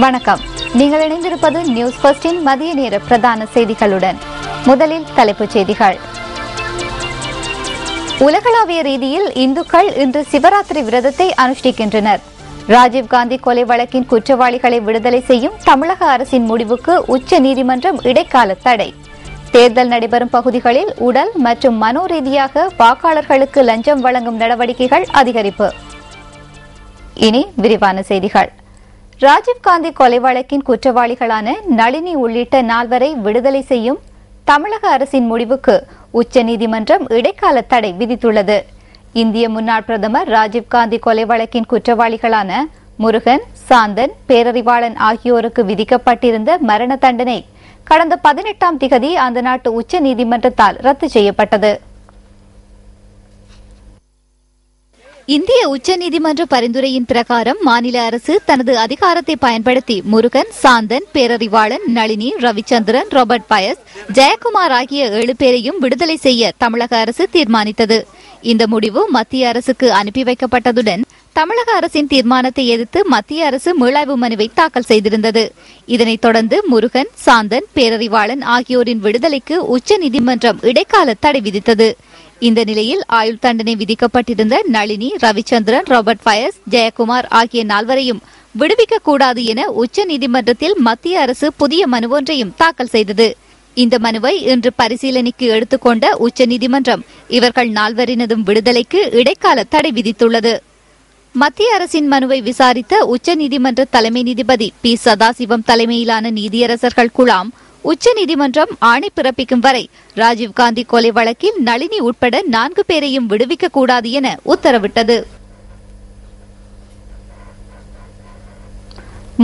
வணக்கம். நீங்கள் இணைந்திருப்பது நியூஸ் ஃபர்ஸ்டின் மதிய நேர பிரதான செய்திகளுடன். முதலில் தலைப்புச் செய்திகள். உலகளாவிய ரீதியில் இந்துக்கள் இன்று சிவராத்திரி விரதத்தை அனுஷ்டிக்கின்றனர். ராஜீவ்காந்தி கொலை வழக்கின் குற்றவாளிகளை விடுதலை செய்யும் தமிழக அரசின் முடிவுக்கு உச்ச நீதிமன்றம் இடைக்கால தடை. தேர்தல் நடைபெறும் பகுதிகளில் உடல் மற்றும் மனோ ரீதியாக வாக்காளர்களுக்கு லஞ்சம் வழங்கும் நடவடிக்கைகள் அதிகரிப்பு. இனி விரிவான செய்திகள். ராஜீவ்காந்தி கொலை வழக்கின் குற்றவாளிகளான நளினி உள்ளிட்ட 4 விடுதலை செய்யும் தமிழக அரசின் முடிவுக்கு உச்சநீதிமன்றம் இடைக்கால தடை விதித்துள்ளது. இந்திய முன்னாள் பிரதமர் ராஜீவ்காந்தி கொலை வழக்கின் குற்றவாளிகளான முருகன், சாந்தன், பேரறிவாளன் ஆகியோருக்கு விதிக்கப்பட்டிருந்த மரண தண்டனை கடந்த 18ஆம் திகதி அந்த நாட்டு உச்ச நீதிமன்றத்தால் ரத்து செய்யப்பட்டது. இந்திய உச்சநீதிமன்ற பரிந்துரையின் பிரகாரம் மாநில அரசு தனது அதிகாரத்தை பயன்படுத்தி முருகன், சாந்தன், பேரறிவாளன், நளினி, ரவிச்சந்திரன், ராபர்ட் பயஸ், ஜெயக்குமார் ஆகிய 7 பேரையும் விடுதலை செய்ய தமிழக அரசு தீர்மானித்தது. இந்த முடிவு மத்திய அரசுக்கு அனுப்பி வைக்கப்பட்டதுடன் தமிழக அரசின் தீர்மானத்தை எதிர்த்து மத்திய அரசு மீளாய்வு மனுவை தாக்கல் செய்திருந்தது. இதனைத் தொடர்ந்து முருகன், சாந்தன், பேரறிவாளன் ஆகியோரின் விடுதலைக்கு உச்சநீதிமன்றம் இடைக்கால தடை விதித்தது. இந்த நிலையில் ஆயுள் தண்டனை விதிக்கப்பட்டிருந்த நளினி, ரவிச்சந்திரன், ராபர்ட் பயஸ், ஜெயக்குமார் ஆகிய 4 விடுவிக்க கூடாது என உச்சநீதிமன்றத்தில் மத்திய அரசு புதிய மனு ஒன்றையும் தாக்கல் செய்தது. இந்த மனுவை இன்று பரிசீலனைக்கு எடுத்துக்கொண்ட உச்சநீதிமன்றம் இவர்கள் 4 விடுதலைக்கு இடைக்கால தடை விதித்துள்ளது. மத்திய அரசின் மனுவை விசாரித்த உச்சநீதிமன்ற தலைமை நீதிபதி பி. சதாசிவம் தலைமையிலான நீதியரசர்கள் குழாம் உச்சநீதிமன்றம் ஆணை பிறப்பிக்கும் வரை ராஜீவ்காந்தி கொலை வழக்கில் நளினி உட்பட 4 பேரையும் விடுவிக்க கூடாது என உத்தரவிட்டது.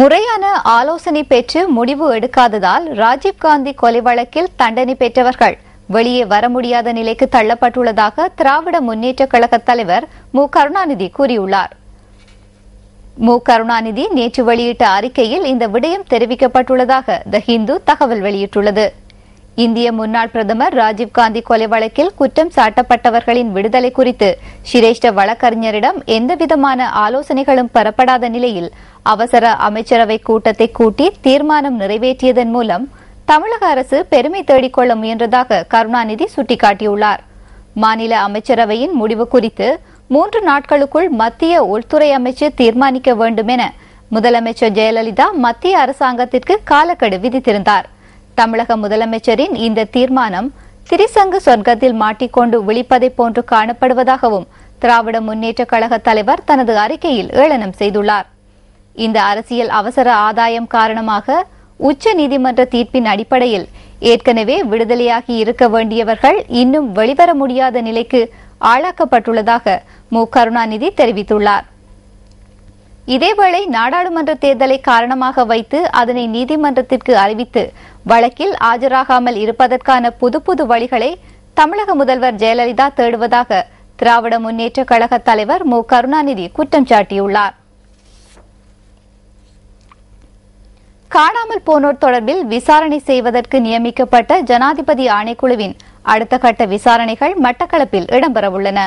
முறையான ஆலோசனை பெற்று முடிவு எடுக்காததால் ராஜீவ்காந்தி கொலை வழக்கில் தண்டனை பெற்றவர்கள் வெளியே வர முடியாத நிலைக்கு தள்ளப்பட்டுள்ளதாக திராவிட முன்னேற்ற கழக தலைவர் மு. கருணாநிதி கூறியுள்ளார். மு. கருணாநிதி நேற்று வெளியிட்ட அறிக்கையில் இந்த விடயம் தெரிவிக்கப்பட்டுள்ளதாக த ஹிந்து தகவல் வெளியிட்டுள்ளது. இந்திய முன்னாள் பிரதமர் ராஜீவ்காந்தி கொலை வழக்கில் குற்றம் சாட்டப்பட்டவர்களின் விடுதலை குறித்து சிரேஷ்ட வழக்கறிஞரிடம் எந்தவிதமான ஆலோசனைகளும் பெறப்படாத நிலையில் அவசர அமைச்சரவை கூட்டத்தை கூட்டி தீர்மானம் நிறைவேற்றியதன் மூலம் தமிழக அரசு பெருமை தேடிக்கொள்ள முயன்றதாக கருணாநிதி சுட்டிக்காட்டியுள்ளார். மாநில அமைச்சரவையின் முடிவு குறித்து 3 நாட்களுக்குள் மத்திய உள்துறை அமைச்சர் தீர்மானிக்க வேண்டும் என முதலமைச்சர் ஜெயலலிதா மத்திய அரசாங்கத்திற்கு காலக்கெடு விதித்திருந்தார். தமிழக முதலமைச்சரின் இந்த தீர்மானம் திரிசங்கு சொர்க்கத்தில் மாட்டிக்கொண்டு விழிப்பதை போன்று காணப்படுவதாகவும் திராவிட முன்னேற்ற கழக தலைவர் தனது அறிக்கையில் ஏளனம் செய்துள்ளார். இந்த அரசியல் அவசர ஆதாயம் காரணமாக உச்ச நீதிமன்ற தீர்ப்பின் அடிப்படையில் ஏற்கனவே விடுதலையாகி இருக்க வேண்டியவர்கள் இன்னும் வெளிவர முடியாத நிலைக்கு ஆளாக்கப்பட்டுள்ளதாக மு. கருணாநிதி தெரிவித்துள்ளார். இதேவேளை நாடாளுமன்ற தேர்தலை காரணமாக வைத்து அதனை நீதிமன்றத்திற்கு அறிவித்து வழக்கில் ஆஜராகாமல் இருப்பதற்கான புது வழிகளை தமிழக முதல்வர் ஜெயலலிதா தேடுவதாக திராவிட முன்னேற்ற கழக தலைவர் மு. கருணாநிதி குற்றம் சாட்டியுள்ளார். காணாமல் போனோர் தொடர்பில் விசாரணை செய்வதற்கு நியமிக்கப்பட்ட ஜனாதிபதி ஆணைக்குழுவின் அடுத்த கட்ட விசாரணைகள் மட்டக்களப்பில் இடம்பெறவுள்ளன.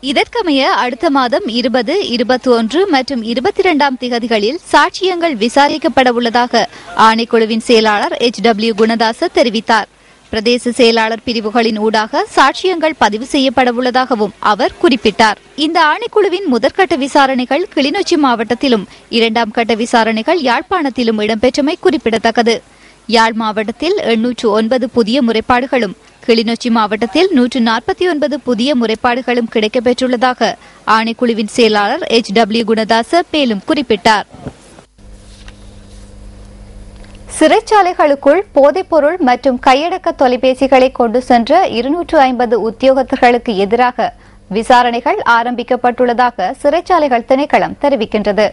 இதற்கமைய அடுத்த மாதம் 20, 21 மற்றும் 22ஆம் திகதிகளில் சாட்சியங்கள் விசாரிக்கப்பட உள்ளதாக ஆணைக்குழுவின் செயலாளர் HW குணதாச தெரிவித்தார். பிரதேச செயலாளர் பிரிவுகளின் ஊடாக சாட்சியங்கள் பதிவு செய்யப்பட உள்ளதாகவும் அவர் குறிப்பிட்டார். இந்த ஆணைக்குழுவின் முதற்கட்ட விசாரணைகள் கிளிநொச்சி மாவட்டத்திலும் 2ஆம் கட்ட விசாரணைகள் யாழ்ப்பாணத்திலும் இடம்பெற்றமை குறிப்பிடத்தக்கது. யாழ் மாவட்டத்தில் 809 புதிய முறைப்பாடுகளும் கிளிநொச்சி மாவட்டத்தில் 149 புதிய முறைப்பாடுகளும் கிடைக்கப்பெற்றுள்ளதாக ஆணைக்குழுவின் செயலாளர் HW குணதாச மேலும் குறிப்பிட்டார். சிறைச்சாலைகளுக்குள் போதைப்பொருள் மற்றும் கையடக்க தொலைபேசிகளை கொண்டு சென்ற 250 உத்தியோகத்தர்களுக்கு எதிராக விசாரணைகள் ஆரம்பிக்கப்பட்டுள்ளதாக சிறைச்சாலைகள் திணைக்களம் தெரிவிக்கின்றது.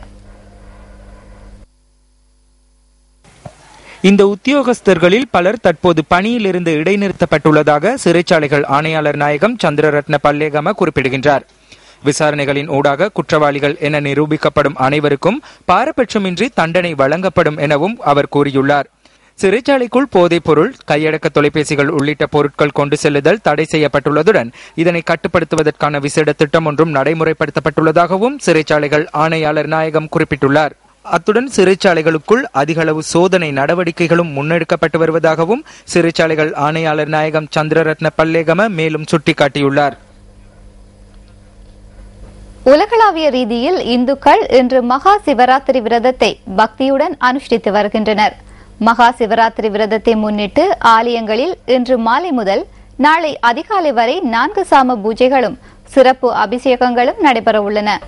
இந்த உத்தியோகஸ்தர்களில் பலர் தற்போது பணியிலிருந்து இடைநிறுத்தப்பட்டுள்ளதாக சிறைச்சாலைகள் ஆணையாளர் நாயகம் சந்திரரத்ன பல்லேகம குறிப்பிடுகின்றார். விசாரணைகளின் ஊடாக குற்றவாளிகள் என நிரூபிக்கப்படும் அனைவருக்கும் பாரபட்சமின்றி தண்டனை வழங்கப்படும் எனவும் அவர் கூறியுள்ளார். சிறைச்சாலைக்குள் போதைப் பொருள், கையடக்க தொலைபேசிகள் உள்ளிட்ட பொருட்கள் கொண்டு செல்லுதல் தடை செய்யப்பட்டுள்ளதுடன் இதனை கட்டுப்படுத்துவதற்கான விசேட திட்டம் ஒன்றும் நடைமுறைப்படுத்தப்பட்டுள்ளதாகவும் சிறைச்சாலைகள் ஆணையாளர் நாயகம் குறிப்பிட்டுள்ளார். அத்துடன் சிறைச்சாலைகளுக்குள் அதிகளவு சோதனை நடவடிக்கைகளும் முன்னெடுக்கப்பட்டு வருவதாகவும் சிறைச்சாலைகள் ஆணையாளர் நாயகம் சந்திரரத்ன பல்லேகம மேலும் சுட்டிக்காட்டியுள்ளார். உலகளாவிய ரீதியில் இந்துக்கள் இன்று மகா சிவராத்திரி விரதத்தை பக்தியுடன் அனுஷ்டித்து வருகின்றனர். மகா சிவராத்திரி விரதத்தை முன்னிட்டு ஆலயங்களில் இன்று மாலை முதல் நாளை அதிகாலை வரை 4 சாம பூஜைகளும் சிறப்பு அபிஷேகங்களும் நடைபெற உள்ளன.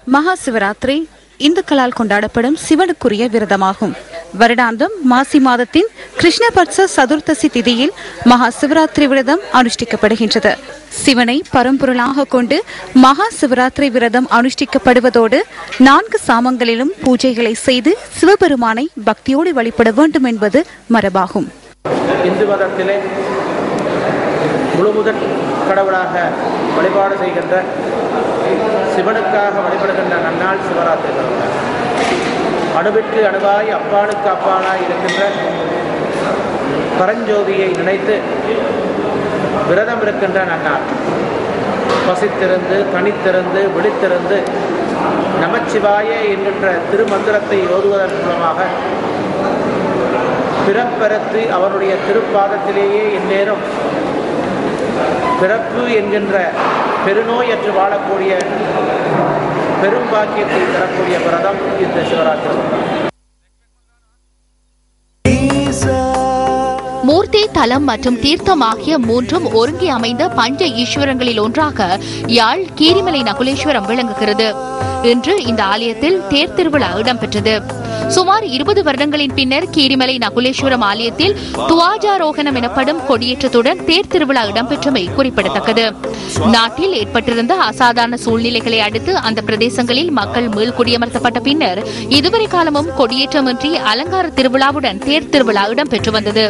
மகா சிவராத்திரி இந்துக்களால் கொண்டாடப்படும் சிவனுக்குரிய விரதமாகும். வருடாந்தம் மாசி மாதத்தின் கிருஷ்ணபட்ச சதுர்த்தசி திதியில் மகா சிவராத்திரி விரதம் அனுஷ்டிக்கப்படுகின்றது. சிவனை பரம்பொருளாக கொண்டு மகா சிவராத்திரி விரதம் அனுஷ்டிக்கப்படுவதோடு 4 சாமங்களிலும் பூஜைகளை செய்து சிவபெருமானை பக்தியோடு வழிபட வேண்டும் என்பது மரபாகும். இந்து மதத்திலே முழுமுதற் கடவுளாக வழிபாடு செய்கின்ற சிவனுக்காக வழிபடுகின்ற நன்னாள் சிவராத்திரி. அணுவிற்கு அணுவாய் அப்பானுக்கு அப்பானாய் இருக்கின்ற பரஞ்சோதியை நினைத்து விரதம் இருக்கின்ற நன்னாள். பசித்திருந்து, தனித்திருந்து, விழித்திருந்து நமச்சிவாய என்கின்ற திருமந்திரத்தை ஓதுவதன் மூலமாக பிறப்பறுத்து அவருடைய திருப்பாதத்திலேயே எந்நேரம் பிறப்பு என்கின்ற பெருநோயற்று வாழக்கூடிய பெரும் பாக்கியத்தை தரக்கூடிய விரதம் இந்த சிவராத்திரி. மூர்த்தி, தலம் மற்றும் தீர்த்தம் ஆகிய 3ம் ஒருங்கி அமைந்த பஞ்ச ஈஸ்வரங்களில் ஒன்றாக யாழ் கீரிமலை நகுலேஸ்வரம் விளங்குகிறது. இன்று இந்த ஆலயத்தில் தேர் திருவிழா இடம்பெற்றது. சுமார் 20 வருடங்களின் பின்னர் கீரிமலை நகுலேஸ்வரம் ஆலயத்தில் துவாஜாரோகணம் எனப்படும் கொடியேற்றத்துடன் தேர் திருவிழா இடம்பெற்றமை குறிப்பிடத்தக்கது. நாட்டில் ஏற்பட்டிருந்த அசாதாரண சூழ்நிலைகளை அடுத்து அந்த பிரதேசங்களில் மக்கள் மீள்குடியமர்த்தப்பட்ட பின்னர் இதுவரை காலமும் கொடியேற்றமின்றி அலங்கார திருவிழாவுடன் தேர் திருவிழா இடம்பெற்று வந்தது.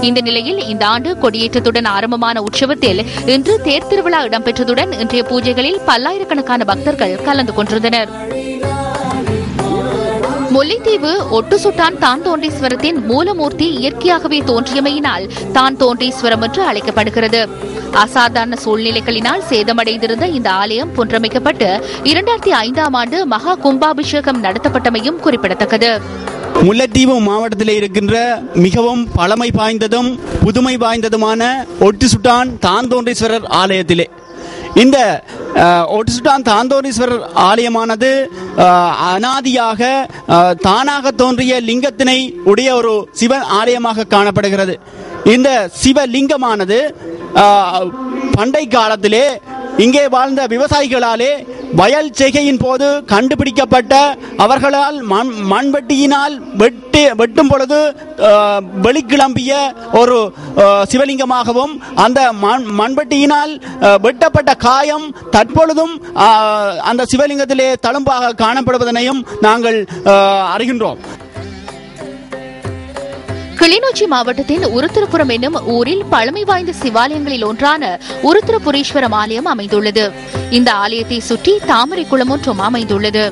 இந்த நிலையில் இந்த ஆண்டு கொடியேற்றத்துடன் ஆரம்பமான உற்சவத்தில் இன்று தேர் திருவிழா இடம்பெற்றதுடன் இன்றைய பூஜைகளில் பல்லாயிரக்கணக்கான பக்தர்கள் கலந்து கொண்டிருந்தனர். முல்லைத்தீவு ஒட்டுசுட்டான் தான்தோன்றீஸ்வரத்தின் மூலமூர்த்தி இயற்கையாகவே தோன்றியமையினால் தான் தோன்றீஸ்வரம் என்று அழைக்கப்படுகிறது. அசாதாரண சூழ்நிலைகளினால் சேதமடைந்திருந்த இந்த ஆலயம் புனரமைக்கப்பட்டு 2005ஆம் ஆண்டு மகா கும்பாபிஷேகம் நடத்தப்பட்டமையும் குறிப்பிடத்தக்கது. முல்லைத்தீவு மாவட்டத்தில் இருக்கின்ற மிகவும் பழமை வாய்ந்ததும் புதுமை வாய்ந்ததுமான ஒட்டுசுட்டான் தான்தோன்றீஸ்வரர் ஆலயத்திலே இந்த ஒட்டுசுட்டான் தான்தோன்றீஸ்வரர் ஆலயமானது அனாதியாக தானாக தோன்றிய லிங்கத்தினை உடைய ஒரு சிவன் ஆலயமாக காணப்படுகிறது. இந்த சிவலிங்கமானது பண்டை காலத்திலே இங்கே வாழ்ந்த விவசாயிகளாலே வயல் செய்கையின் போது கண்டுபிடிக்கப்பட்ட அவர்களால் மண்வெட்டியினால் வெட்டும் பொழுது வெளிக்கிளம்பிய ஒரு சிவலிங்கமாகவும் அந்த மண்வெட்டியினால் வெட்டப்பட்ட காயம் தற்பொழுதும் அந்த சிவலிங்கத்திலே தழும்பாக காணப்படுவதனையும் நாங்கள் அறிகின்றோம். கிளிநொச்சி மாவட்டத்தின் உருத்திரபுரம் என்னும் ஊரில் பழமை வாய்ந்த சிவாலயங்களில் ஒன்றான உருத்திரபுரீஸ்வரம் ஆலயம் அமைந்துள்ளது. இந்த ஆலயத்தை சுற்றி தாமரை குளம் ஒன்றும் அமைந்துள்ளது.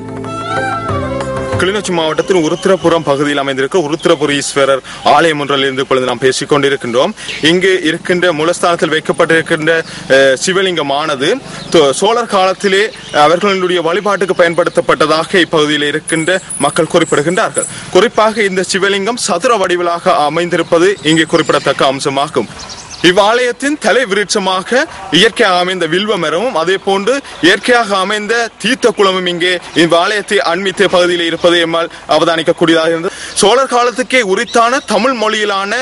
கிளிநொச்சி மாவட்டத்தின் உருத்திரபுரம் பகுதியில் அமைந்திருக்க உருத்திரபுரீஸ்வரர் ஆலயம் ஒன்றிலிருந்து இப்பொழுது நாம் பேசிக் கொண்டிருக்கின்றோம். இங்கு இருக்கின்ற மூலஸ்தானத்தில் வைக்கப்பட்டிருக்கின்ற சிவலிங்கமானது சோழர் காலத்திலே அவர்களுடைய வழிபாட்டுக்கு பயன்படுத்தப்பட்டதாக இப்பகுதியில் இருக்கின்ற மக்கள் குறிப்பிடுகின்றார்கள். குறிப்பாக இந்த சிவலிங்கம் சதுர வடிவிலாக அமைந்திருப்பது இங்கே குறிப்பிடத்தக்க அம்சமாகும். இவ்வாலயத்தின் தலை விருட்சமாக இயற்கையாக அமைந்த வில்வ மரமும் அதே போன்று இயற்கையாக அமைந்த தீர்த்த குளமும் இங்கே இவ்வாலயத்தை அண்மித்த பகுதியில் இருப்பதை எம்மால் அவதானிக்கக்கூடியதாக இருந்தது. சோழர் காலத்துக்கே உரித்தான தமிழ் மொழியிலான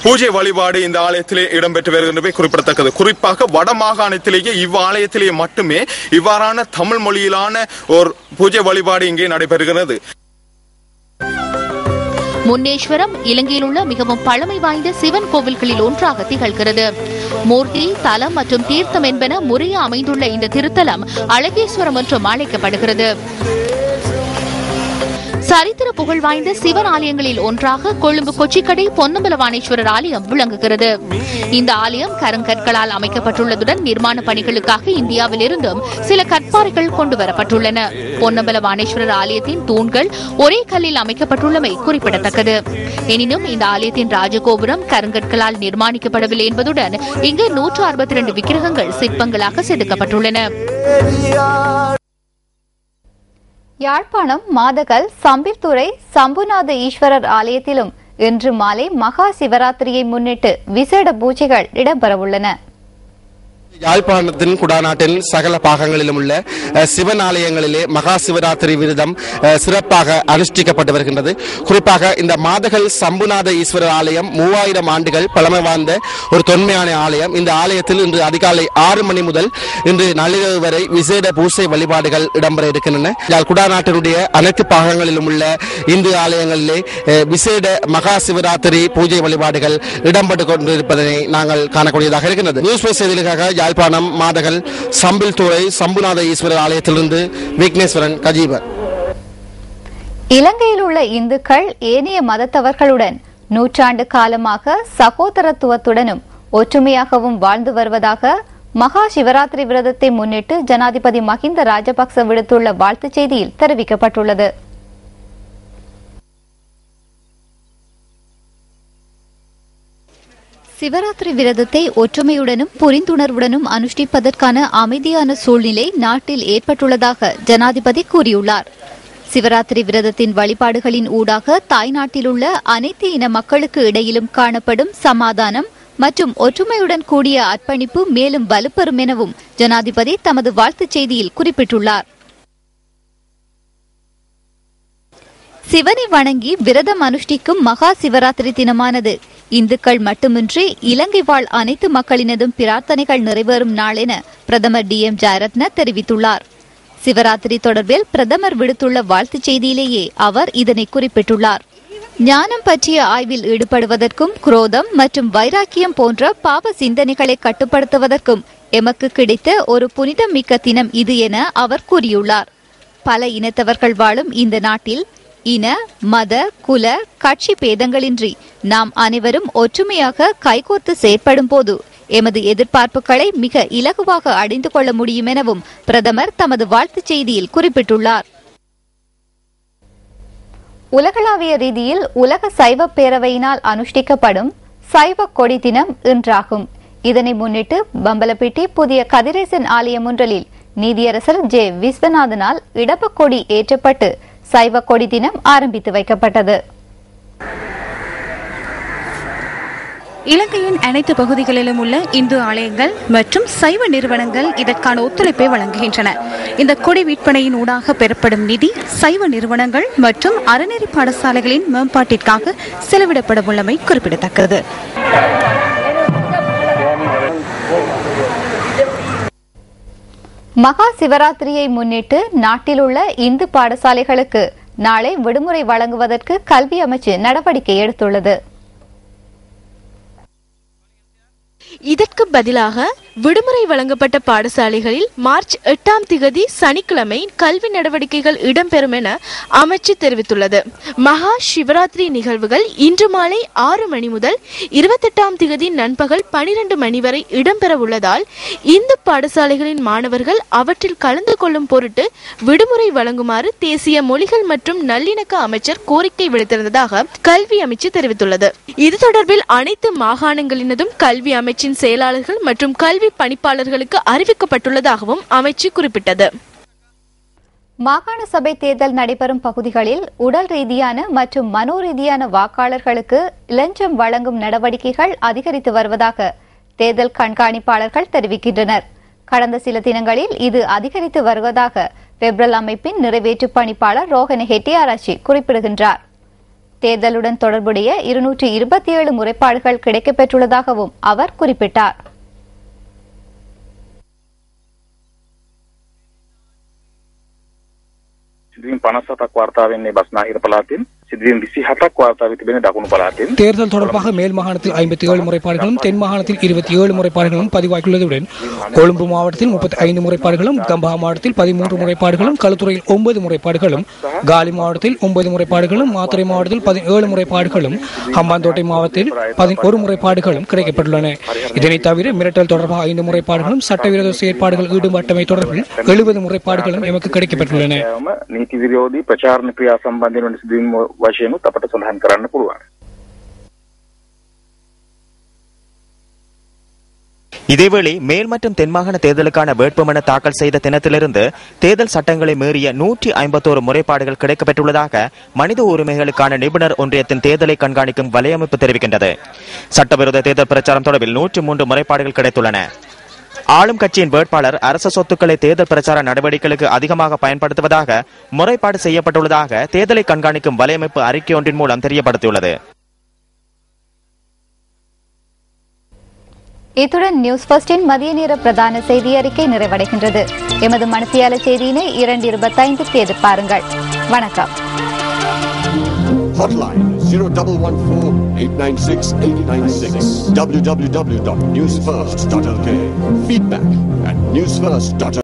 பூஜை வழிபாடு இந்த ஆலயத்திலே இடம்பெற்று வருகின்றவை குறிப்பிடத்தக்கது. குறிப்பாக வட மாகாணத்திலேயே இவ்வாலயத்திலேயே மட்டுமே இவ்வாறான தமிழ் மொழியிலான ஒரு பூஜை வழிபாடு இங்கே நடைபெறுகிறது. முன்னேஸ்வரம் இலங்கையில் உள்ள மிகவும் பழமை வாய்ந்த சிவன் கோவில்களில் ஒன்றாக திகழ்கிறது. மூர்த்தி, தலம் மற்றும் தீர்த்தம் என்பன முறையே அமைந்துள்ள இந்த திருத்தலம் அழகேஸ்வரம் என்றும் அழைக்கப்படுகிறது. சரித்திர புகழ் வாய்ந்த சிவன் ஆலயங்களில் ஒன்றாக கொழும்பு கொச்சிக்கடை பொன்னம்பலவானேஸ்வரர் ஆலயம் விளங்குகிறது. இந்த ஆலயம் கருங்கற்களால் அமைக்கப்பட்டுள்ளதுடன் நிர்மாண பணிகளுக்காக இந்தியாவில் இருந்தும் சில கற்பாறைகள் கொண்டுவரப்பட்டுள்ளன. பொன்னம்பலவானேஸ்வரர் ஆலயத்தின் தூண்கள் ஒரே கல்லில் அமைக்கப்பட்டுள்ளமை குறிப்பிடத்தக்கது. எனினும் இந்த ஆலயத்தின் ராஜகோபுரம் கருங்கற்களால் நிர்மாணிக்கப்படவில்லை என்பதுடன் இங்கு 162 விக்கிரகங்கள் சிற்பங்களாக செதுக்கப்பட்டுள்ளன. யாழ்ப்பாணம் மாதகல் சம்பில்துறை சம்புநாத ஈஸ்வரர் ஆலயத்திலும் இன்று மாலை மகா சிவராத்திரியை முன்னிட்டு விசேட பூஜைகள் இடம்பெறவுள்ளன. யாழ்ப்பாணத்தின் குடாநாட்டின் சகல பாகங்களிலும் உள்ள சிவன் ஆலயங்களிலே மகா சிவராத்திரி விரதம் சிறப்பாக அனுஷ்டிக்கப்பட்டு வருகின்றது. குறிப்பாக இந்த மாதகல் சம்புநாத ஈஸ்வரர் ஆலயம் 3000 ஆண்டுகள் பழமை வாய்ந்த ஒரு தொன்மையான ஆலயம். இந்த ஆலயத்தில் இன்று அதிகாலை 6 மணி முதல் இன்று நள்ளிரவு வரை விசேட பூசை வழிபாடுகள் இடம்பெற இருக்கின்றன. குடாநாட்டினுடைய அனைத்து பாகங்களிலும் உள்ள இந்து ஆலயங்களிலே விசேட மகா சிவராத்திரி பூஜை வழிபாடுகள் இடம்பெற்று கொண்டிருப்பதனை நாங்கள் காணக்கூடியதாக இருக்கின்றது. நியூஸ் செய்திகளுக்காக யாழ்ப்பாணம் மாதகல் சம்பில்துறை சம்புநாத ஈஸ்வரர் ஆலயத்திலிருந்து விக்னேஸ்வரன் கஜீபர். இலங்கையில் உள்ள இந்துக்கள் ஏனைய மதத்தவர்களுடன் நூற்றாண்டு காலமாக சகோதரத்துவத்துடனும் ஒற்றுமையாகவும் வாழ்ந்து வருவதாக மகா சிவராத்திரி விரதத்தை முன்னிட்டு ஜனாதிபதி மஹிந்த ராஜபக்ச விடுத்துள்ள வாழ்த்துச் செய்தியில் தெரிவிக்கப்பட்டுள்ளது. சிவராத்திரி விரதத்தை ஒற்றுமையுடனும் புரிந்துணர்வுடனும் அனுஷ்டிப்பதற்கான அமைதியான சூழ்நிலை நாட்டில் ஏற்பட்டுள்ளதாக ஜனாதிபதி கூறியுள்ளார். சிவராத்திரி விரதத்தின் வழிபாடுகளின் ஊடாக தாய்நாட்டில் உள்ள அனைத்து இன மக்களுக்கு இடையிலும் காணப்படும் சமாதானம் மற்றும் ஒற்றுமையுடன் கூடிய அர்ப்பணிப்பு மேலும் வலுப்பெறும் எனவும் ஜனாதிபதி தமது வாழ்த்துச் செய்தியில் குறிப்பிட்டுள்ளார். சிவனை வணங்கி விரதம் அனுஷ்டிக்கும் மகா சிவராத்திரி தினமானது இந்துக்கள் மட்டுமின்றி இலங்கை வாழ் அனைத்து மக்களினதும் பிரார்த்தனைகள் நிறைவேறும் நாள் என பிரதமர் DM ஜெயரத்ன தெரிவித்துள்ளார். சிவராத்திரி தொடர்பில் பிரதமர் விடுத்துள்ள வாழ்த்துச் செய்தியிலேயே அவர் இதனை குறிப்பிட்டுள்ளார். ஞானம் பற்றிய ஆய்வில் ஈடுபடுவதற்கும் குரோதம் மற்றும் வைராக்கியம் போன்ற பாவ சிந்தனைகளை கட்டுப்படுத்துவதற்கும் எமக்கு கிடைத்த ஒரு புனிதம் மிக்க தினம் இது என அவர் கூறியுள்ளார். பல இனத்தவர்கள் வாழும் இந்த நாட்டில் இன மத குல கட்சி பேதங்களின்றி நாம் அனைவரும் ஒற்றுமையாக கைகோர்த்து செயற்படும் போது எமது எதிர்பார்ப்புகளை மிக இலகுவாக அடைந்து கொள்ள முடியும் எனவும் பிரதமர் தமது வாழ்த்துச் செய்தியில் குறிப்பிட்டுள்ளார். உலகளாவிய ரீதியில் உலக சைவ பேரவையினால் அனுஷ்டிக்கப்படும் சைவ கொடி தினம் இன்றாகும். இதனை முன்னிட்டு பம்பலப்பிட்டி புதிய கதிரேசன் ஆலயம் ஒன்றில் நீதியரசர் J. விஸ்வநாதனால் இடப்பக்கொடி ஏற்றப்பட்டு சைவ கொடி தினம் ஆரம்பித்து வைக்கப்பட்டது. இலங்கையின் அனைத்து பகுதிகளிலும் உள்ள இந்து ஆலயங்கள் மற்றும் சைவ நிறுவனங்கள் இதற்கான ஒத்துழைப்பை வழங்குகின்றன. இந்த கொடி விற்பனையின் ஊடாக பெறப்படும் நிதி சைவ நிறுவனங்கள் மற்றும் அறநெறி பாடசாலைகளின் மேம்பாட்டிற்காக செலவிடப்பட உள்ளமை குறிப்பிடத்தக்கது. மகா சிவராத்திரியை முன்னிட்டு நாட்டில் உள்ள இந்து பாடசாலைகளுக்கு நாளை விடுமுறை வழங்குவதற்கு கல்வி அமைச்சு நடவடிக்கை எடுத்துள்ளது. இதற்கு பதிலாக விடுமுறை வழங்கப்பட்ட பாடசாலைகளில் மார்ச் 8ஆம் திகதி சனிக்கிழமை கல்வி நடவடிக்கைகள் இடம்பெறும் என அமைச்சு தெரிவித்துள்ளது. மகா சிவராத்திரி நிகழ்வுகள் இன்று மாலை 6 மணி முதல் 28ஆம் திகதி நண்பகல் 12 மணி வரை இடம்பெற உள்ளதால் இந்து பாடசாலைகளின் மாணவர்கள் அவற்றில் கலந்து கொள்ளும் பொருட்டு விடுமுறை வழங்குமாறு தேசிய மொழிகள் மற்றும் நல்லிணக்க அமைச்சர் கோரிக்கை விடுத்திருந்ததாக கல்வி அமைச்சு தெரிவித்துள்ளது. இது தொடர்பில் அனைத்து மாகாணங்களினதும் கல்வி அமைச்சின் செயலாளர்கள் மற்றும் கல்வி பணிப்பாளர்களுக்கு அறிவிக்கப்பட்டுள்ளதாகவும் அமைச்சு குறிப்பிட்டது. மாகாண சபை தேர்தல் நடைபெறும் பகுதிகளில் உடல் ரீதியான மற்றும் மனோ ரீதியான வாக்காளர்களுக்கு லஞ்சம் வழங்கும் நடவடிக்கைகள் அதிகரித்து வருவதாக தேர்தல் கண்காணிப்பாளர்கள் தெரிவிக்கின்றனர். கடந்த சில தினங்களில் இது அதிகரித்து வருவதாக பெப்ரல் அமைப்பின் நிறைவேற்று பணிப்பாளர் ரோஹன ஹெட்டியாராச்சி குறிப்பிடுகின்றார். தேர்தலுடன் தொடர்புடைய 227 முறைப்பாடுகள் கிடைக்கப்பெற்றுள்ளதாகவும் அவர் குறிப்பிட்டார். සිදුවීම් 57ක් වාර්තා වෙන්නේ බස්නාහිර පළාතෙන් தேர்தல் தொடர்பாக மேல் மாகாணத்தில் 57 முறைப்பாடுகளும் தென் மாகாணத்தில் 27 முறைப்பாடுகளும் பதிவாகியுள்ளதுடன் கொழும்பு மாவட்டத்தில் 35 முறைப்பாடுகளும் கம்பஹா மாவட்டத்தில் 13 முறைப்பாடுகளும் களுத்துறையில் 9 முறைப்பாடுகளும் காலி மாவட்டத்தில் 9 முறைப்பாடுகளும் மாத்தறை மாவட்டத்தில் 17 முறைப்பாடுகளும் ஹம்பாந்தோட்டை மாவட்டத்தில் 11 முறைப்பாடுகளும் கிடைக்கப்பட்டுள்ளன. இதனைத் தவிர மிரட்டல் தொடர்பாக 5 முறைப்பாடுகளும் சட்டவிரோத செயற்பாடுகள் ஈடுபட்டமை தொடர்பில் 70 முறைப்பாடுகளும் எமக்கு கிடைக்கப்பட்டுள்ளன. இதேவேளை மேல் மற்றும் தென்மாகாண தேர்தலுக்கான வேட்புமனு தாக்கல் செய்த தினத்திலிருந்து தேர்தல் சட்டங்களை மீறிய 151 முறைப்பாடுகள் கிடைக்கப்பட்டுள்ளதாக மனித உரிமைகளுக்கான நிபுணர் ஒன்றியத்தின் தேர்தலை கண்காணிக்கும் வலையமைப்பு தெரிவிக்கின்றது. சட்டவிரோத தேர்தல் பிரச்சாரம் தொடர்பில் 103 முறைப்பாடுகள் கிடைத்துள்ளன. ஆளும் கட்சியின் வேட்பாளர் அரச சொத்துக்களை தேர்தல் பிரச்சார நடவடிக்கைகளுக்கு அதிகமாக பயன்படுத்துவதாக முறைப்பாடு செய்யப்பட்டுள்ளதாக தேர்தலை கண்காணிக்கும் வலையமைப்பு அறிக்கை ஒன்றின் மூலம் தெரியப்படுத்தியுள்ளது. இத்துடன் நியூஸ் ஃபர்ஸ்டின் மதிய நேர பிரதான செய்தி அறிக்கை நிறைவடைகின்றது. எமது மணித்தியால செய்தியினை 2:25க்கு எதிர்பாருங்கள். வணக்கம். Hotline 0114-896-896 www.newsfirst.lk. Feedback at newsfirst.lk.